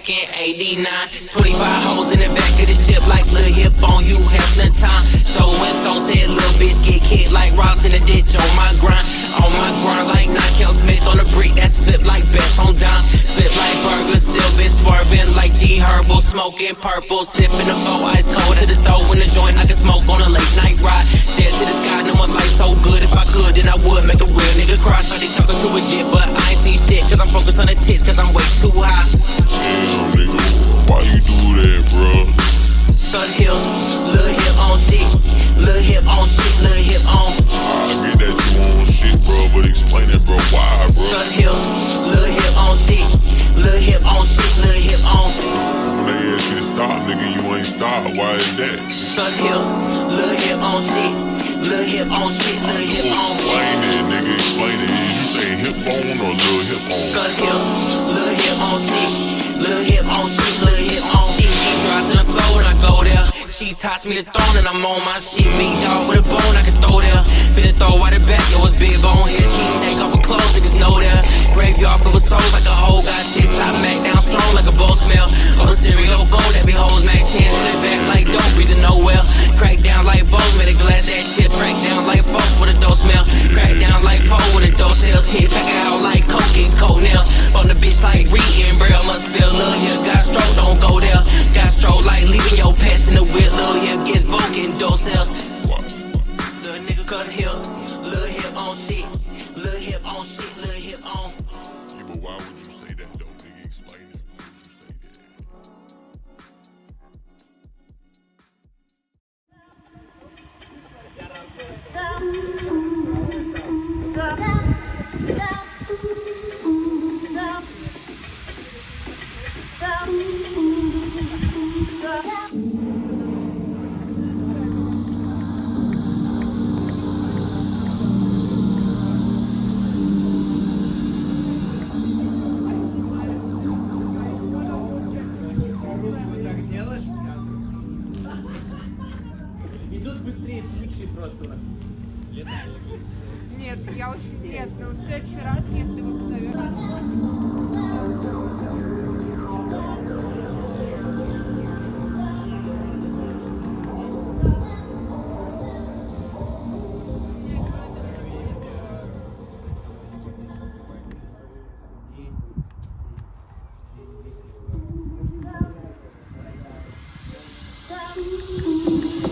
in 89. 25 hoes in the back of the ship like Lil Hip on you have no time. So and so said little bitch get kicked like rocks in the ditch on my grind. On my grind like Nike Smith on the brick that's flip like best on dime. Flip like burgers, still been swerving like G Herbal. Smoking purple, sipping the 4 ice cold to the stove in the joint I can smoke on a late night ride. Stare to the sky, know my life so good. If I could, then I would make a real nigga cry. So they talking to a jet, but I ain't see shit. Cause I'm focused on the tits, cause I'm way too high. Damn, nigga, why you do that, bro? Cause Hip, Lil Hip on shit. Lil Hip on shit, Lil Hip on. I get that you on shit, bro, but explain it, bro, why, bro? Cause Hip, Lil Hip on shit. Lil Hip on shit, Lil Hip on. When they ask you to stop, nigga, you ain't stop. Why is that? Cause Hip, Lil Hip on shit. Lil Hip on shit, Lil Hip on. Explain it, nigga, explain it. Is you say hip on or Lil Hip on? Cause Hip, Lil Hip on shit. Lil Hip on shit, Lil Hip on. She drops to the floor and I go there. She toss me the throne and I'm on my shit. Big dog with a bone I can throw there. Finna throw out the back, yo, it's big bone here. She take off her clothes, niggas know that. Graveyard full of souls like a hoe got tits. I Mac down strong like a bowl smell. On the cereal gold that be hoes Mac 10 in the back like dope, breathing nowhere. Crack down like bows, made a glass that tip. Crack down like folks with a dope smell. Crack down like pole with a dope sales hit. Pack it out like coke and coat nail. On the bitch like reading braille. Must feel lil' here. Got stroke, don't go there. Got stroke like leaving your pets in the whip. Lil' here gets broken, dope sales. Lil' nigga cause Hip, Lil Hip on shit. Lil Hip on shit, Lil Hip on. Yeah, but why would you say that, though, nigga? Explain it. Why would you say that? Идут быстрее случаи просто. Нет, я очень нет, но в следующий раз, если вы позовете. Thank you.